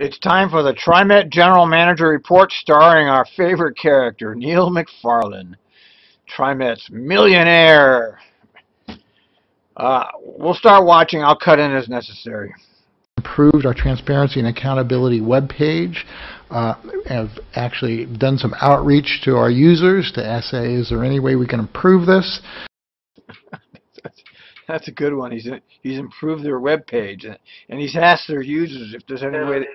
It's time for the Trimet General Manager report starring our favorite character, Neil McFarlane, Trimet's millionaire. We'll start watching. I'll cut in as necessary. Improved our transparency and accountability webpage. Have actually done some outreach to our users to say, is there any way we can improve this? That's a good one. He's improved their web page, and he's asked their users if there's any way.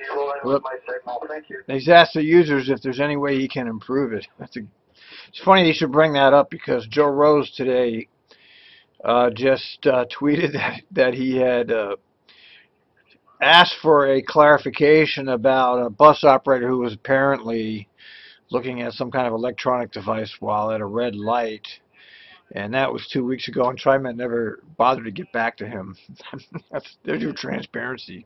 He's asked the users if there's any way he can improve it. It's funny you should bring that up because Joe Rose today just tweeted that he had asked for a clarification about a bus operator who was apparently looking at some kind of electronic device while at a red light. And that was 2 weeks ago, and Trimet never bothered to get back to him. There's your transparency.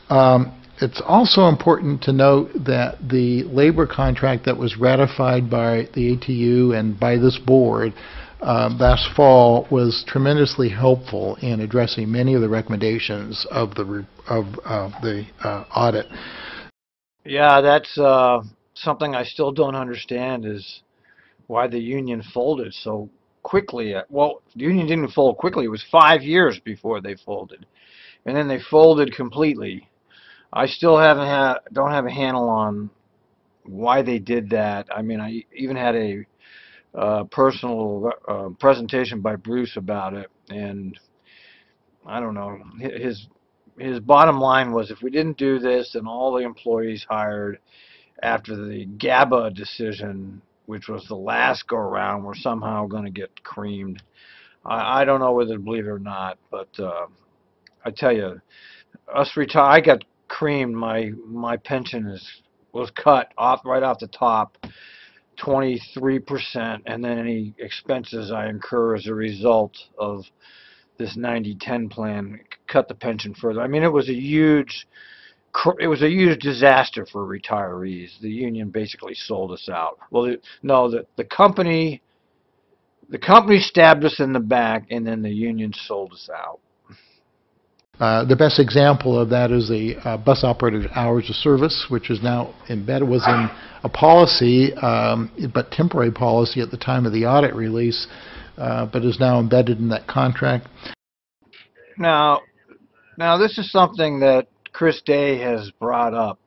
It's also important to note that the labor contract that was ratified by the ATU and by this board last fall was tremendously helpful in addressing many of the recommendations of the audit. Yeah, that's something I still don't understand is why the union folded so quickly. Well, the union didn't fold quickly. It was 5 years before they folded, and then they folded completely. I still don't have a handle on why they did that. I mean, I even had a personal presentation by Bruce about it, and I don't know. His bottom line was if we didn't do this, then all the employees hired after the GABA decision, which was the last go around, were somehow going to get creamed. I don't know whether to believe it or not, but I tell you, I got creamed. My pension was cut off right off the top, 23%, and then any expenses I incur as a result of this 90-10 plan cut the pension further. I mean, it was a huge disaster for retirees. The union basically sold us out. Well, the company stabbed us in the back, and then the union sold us out. The best example of that is the bus operator hours of service, which is now embedded, was in a policy, but temporary policy at the time of the audit release, but is now embedded in that contract. Now this is something that Chris Day has brought up.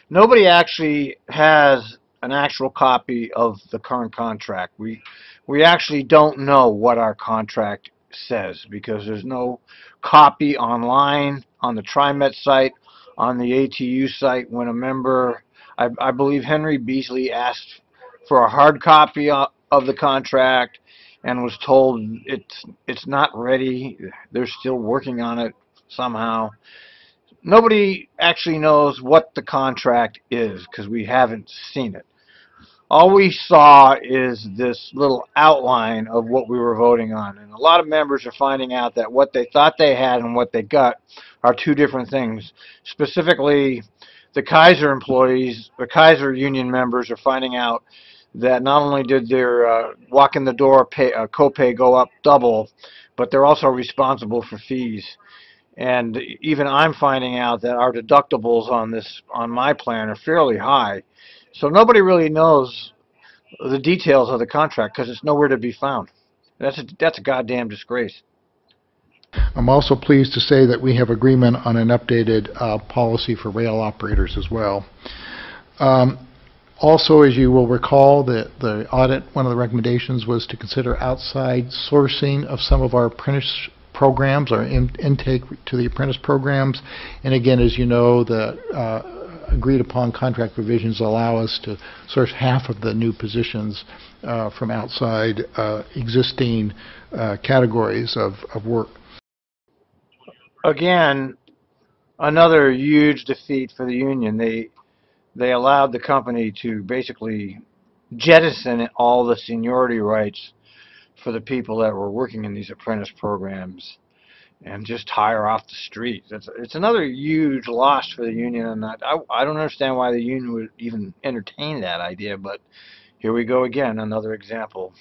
Nobody actually has an actual copy of the current contract. We actually don't know what our contract says because there's no copy online on the Trimet site, on the ATU site. When a member, I believe Henry Beasley asked for a hard copy of the contract and was told it's not ready. They're still working on it somehow. Nobody actually knows what the contract is because we haven't seen it. All we saw is this little outline of what we were voting on. And a lot of members are finding out that what they thought they had and what they got are two different things. Specifically, the Kaiser employees, the Kaiser union members are finding out that not only did their walk in the door copay go up double, but they're also responsible for fees. And even I'm finding out that our deductibles on my plan are fairly high. So nobody really knows the details of the contract because it's nowhere to be found. That's a goddamn disgrace. I'm also pleased to say that we have agreement on an updated policy for rail operators as well. Also, as you will recall, the audit, one of the recommendations was to consider outside sourcing of some of our apprentice programs, our intake to the apprentice programs. And again, as you know, the agreed upon contract provisions allow us to source half of the new positions from outside existing categories of work. Again, another huge defeat for the union. They allowed the company to basically jettison all the seniority rights for the people that were working in these apprentice programs and just hire off the street. It's another huge loss for the union, and I don't understand why the union would even entertain that idea, but here we go again, another example.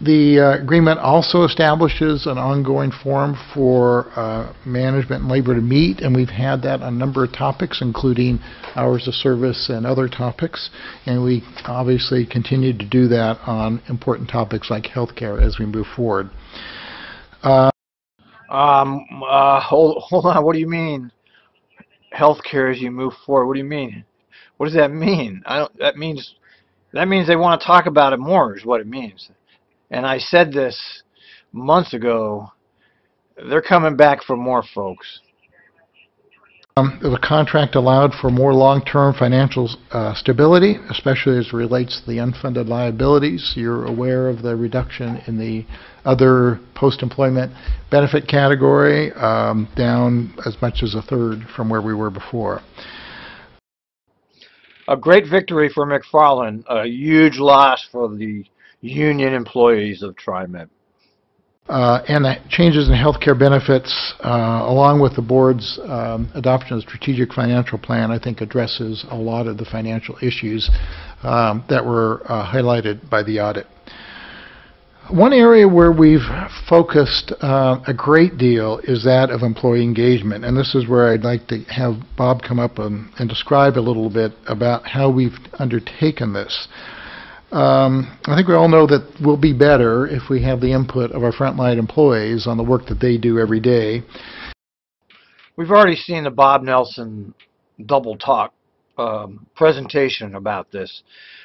The agreement also establishes an ongoing forum for management and labor to meet, and we've had that on a number of topics, including hours of service and other topics. And we obviously continue to do that on important topics like healthcare as we move forward. Hold on. What do you mean, healthcare as you move forward? What do you mean? What does that mean? I don't. That means they want to talk about it more. Is what it means. And I said this months ago. They're coming back for more, folks. The contract allowed for more long-term financial stability, especially as it relates to the unfunded liabilities. You're aware of the reduction in the other post-employment benefit category, down as much as a third from where we were before. A great victory for McFarland, a huge loss for the union employees of Trimet. And the changes in healthcare benefits, along with the board's adoption of the strategic financial plan, I think addresses a lot of the financial issues that were highlighted by the audit. One area where we've focused a great deal is that of employee engagement, and this is where I'd like to have Bob come up and describe a little bit about how we've undertaken this. I think we all know that we'll be better if we have the input of our frontline employees on the work that they do every day. We've already seen the Bob Nelson double talk presentation about this.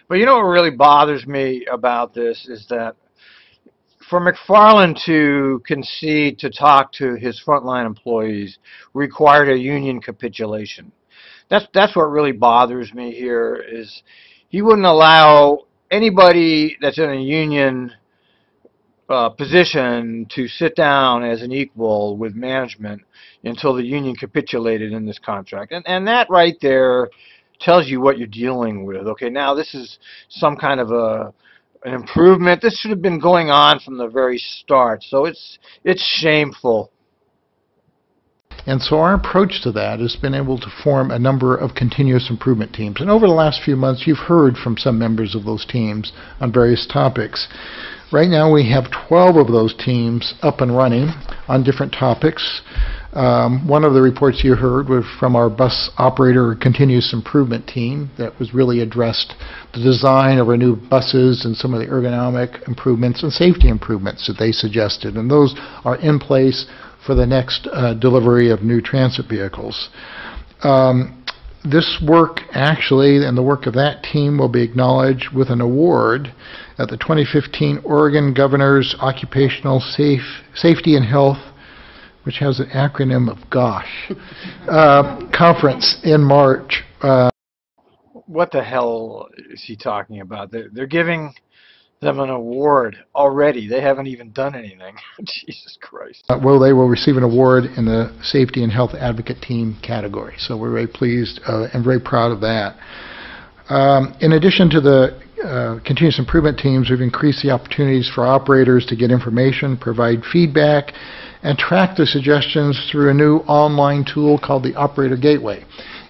But you know what really bothers me about this is that for McFarland to concede to talk to his frontline employees required a union capitulation. That's what really bothers me here is he wouldn't allow anybody that's in a union position to sit down as an equal with management until the union capitulated in this contract. And that right there tells you what you're dealing with. Okay, now this is some kind of an improvement. This should have been going on from the very start. So it's shameful. And so our approach to that has been able to form a number of continuous improvement teams. And over the last few months, you've heard from some members of those teams on various topics. Right now, we have 12 of those teams up and running on different topics. One of the reports you heard was from our bus operator continuous improvement team that was really addressed the design of our new buses and some of the ergonomic improvements and safety improvements that they suggested. And those are in place for the next delivery of new transit vehicles. This work actually, and the work of that team, will be acknowledged with an award at the 2015 Oregon Governor's Occupational Safety and Health, which has an acronym of GOSH, conference in March. What the hell is he talking about? They're giving them an award already. They haven't even done anything. Jesus Christ. Well, they will receive an award in the Safety and Health Advocate Team category. So we're very pleased and very proud of that. In addition to the continuous improvement teams, we've increased the opportunities for operators to get information, provide feedback, and track the suggestions through a new online tool called the Operator Gateway.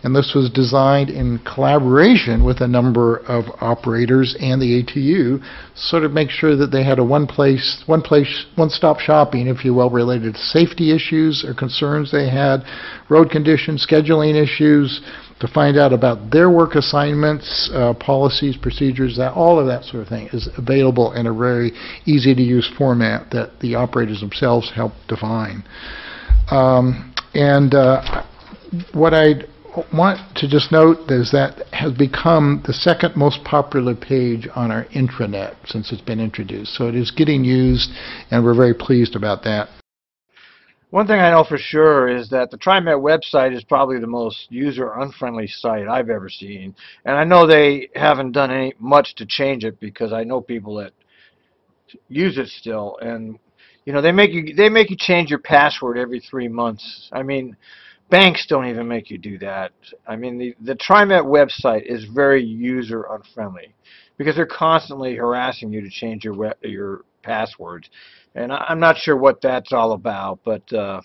And this was designed in collaboration with a number of operators and the ATU, sort of make sure that they had a one-stop shopping, if you will, related to safety issues or concerns they had, road conditions, scheduling issues, to find out about their work assignments, policies, procedures, that all of that sort of thing is available in a very easy-to-use format that the operators themselves help define. What I want to just note is that has become the second most popular page on our intranet since it's been introduced. So it is getting used, and we're very pleased about that. One thing I know for sure is that the Trimet website is probably the most user-unfriendly site I've ever seen. And I know they haven't done much to change it because I know people that use it still. And, you know, they make you change your password every 3 months. I mean, banks don't even make you do that. I mean, the Trimet website is very user-unfriendly because they're constantly harassing you to change your passwords. And I'm not sure what that's all about, but the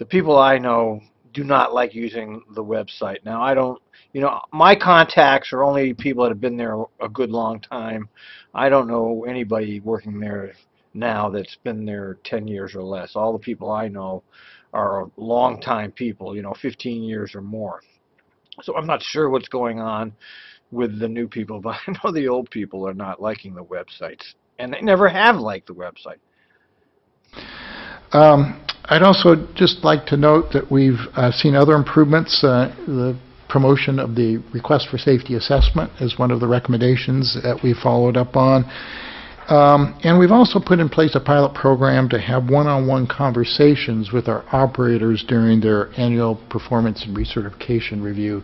people I know do not like using the website. Now, I don't, my contacts are only people that have been there a good long time. I don't know anybody working there now that's been there 10 years or less. All the people I know are long-time people, 15 years or more. So I'm not sure what's going on with the new people, but I know the old people are not liking the websites, and they never have liked the website. I'd also just like to note that we've seen other improvements. The promotion of the request for safety assessment is one of the recommendations that we followed up on. And we've also put in place a pilot program to have one-on-one conversations with our operators during their annual performance and recertification review.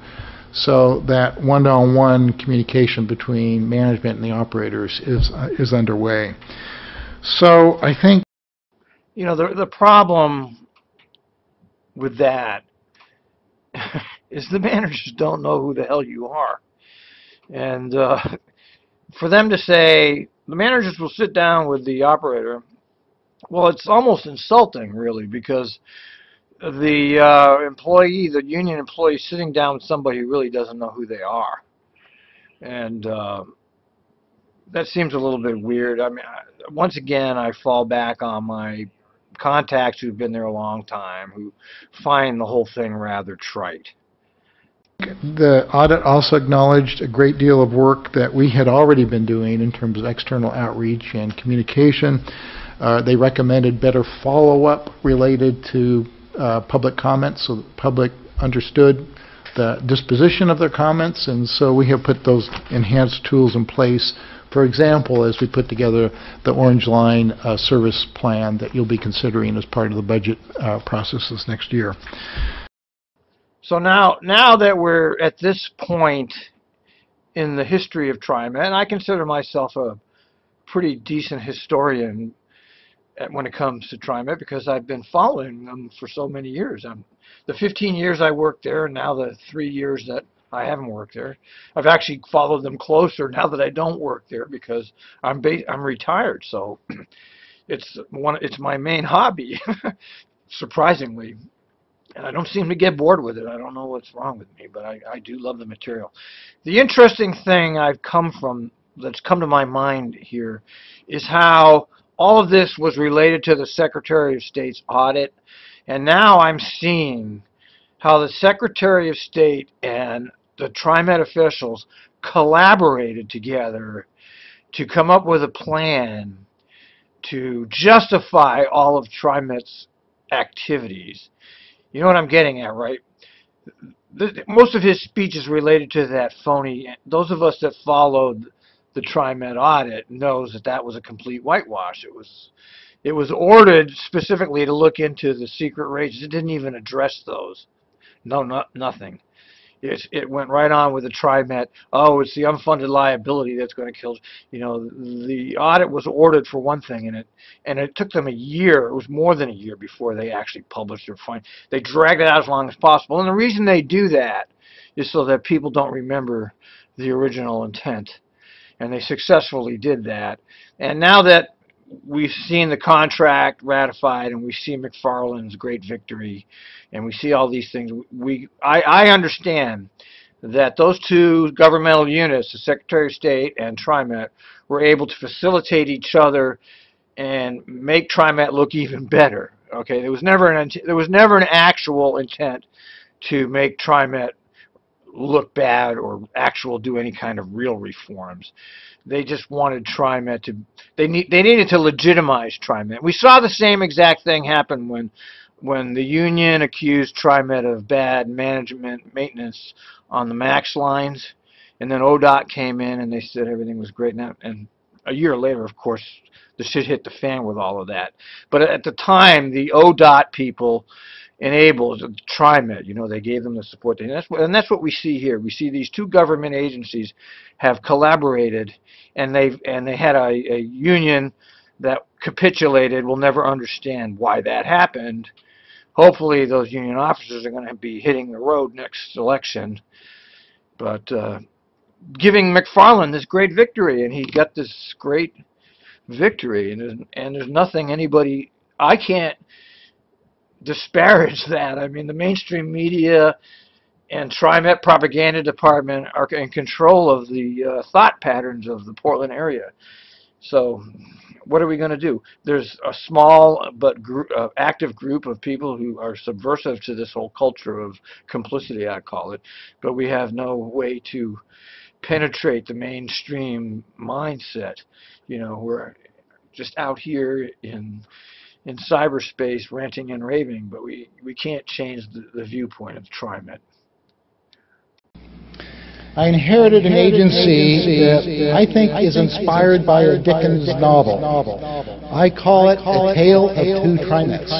So that one-on-one communication between management and the operators is underway. So I think The problem with that is the managers don't know who the hell you are. And for them to say, the managers will sit down with the operator, well, it's almost insulting, really, because the union employee is sitting down with somebody who really doesn't know who they are. And that seems a little bit weird. I mean, once again, I fall back on my contacts who've been there a long time, who find the whole thing rather trite. the audit also acknowledged a great deal of work that we had already been doing in terms of external outreach and communication. They recommended better follow-up related to public comments so the public understood the disposition of their comments, and so we have put those enhanced tools in place. For example, as we put together the Orange Line service plan that you'll be considering as part of the budget processes next year. So now that we're at this point in the history of Trimet, and I consider myself a pretty decent historian when it comes to Trimet because I've been following them for so many years. The 15 years I worked there, and now the 3 years that I haven't worked there. I've actually followed them closer now that I don't work there because I'm retired. So it's my main hobby, surprisingly. And I don't seem to get bored with it. I don't know what's wrong with me, but I do love the material. The interesting thing that's come to my mind here is how all of this was related to the Secretary of State's audit. And now I'm seeing how the Secretary of State and the Trimet officials collaborated together to come up with a plan to justify all of Trimet's activities. You know what I'm getting at, right? Most of his speech is related to that phony. Those of us that followed the Trimet audit knows that was a complete whitewash. It was ordered specifically to look into the secret raises. It didn't even address those. No, nothing. It went right on with the Trimet. Oh, it's the unfunded liability that's going to kill. The audit was ordered for one thing, and it took them a year. It was more than a year before they actually published their findings. They dragged it out as long as possible, and the reason they do that is so that people don't remember the original intent, and they successfully did that. And now that we've seen the contract ratified, and we see McFarland's great victory, and we see all these things, I understand that those two governmental units, the Secretary of State and Trimet, were able to facilitate each other and make Trimet look even better. Okay, there was never an actual intent to make Trimet look bad or do any kind of real reforms. They just wanted Trimet to, they needed to legitimize Trimet. We saw the same exact thing happen when the union accused Trimet of bad maintenance on the MAX lines, and then ODOT came in and they said everything was great. And a year later, of course, the shit hit the fan with all of that. But at the time, the ODOT people enabled Trimet. They gave them the support, and that's what we see here. We see these two government agencies have collaborated, and they had a union that capitulated. We'll never understand why that happened. Hopefully, those union officers are going to be hitting the road next election. But giving McFarland this great victory, and he got this great victory, and there's nothing I can't disparage that. I mean, the mainstream media and Trimet propaganda department are in control of the thought patterns of the Portland area. So what are we going to do? There's a small but active group of people who are subversive to this whole culture of complicity, I call it, but we have no way to penetrate the mainstream mindset. You know, we're just out here in cyberspace ranting and raving, but we can't change the viewpoint of TriMet. I inherited an agency that I think is inspired by a Dickens novel. I call it A Tale of Two Trimets.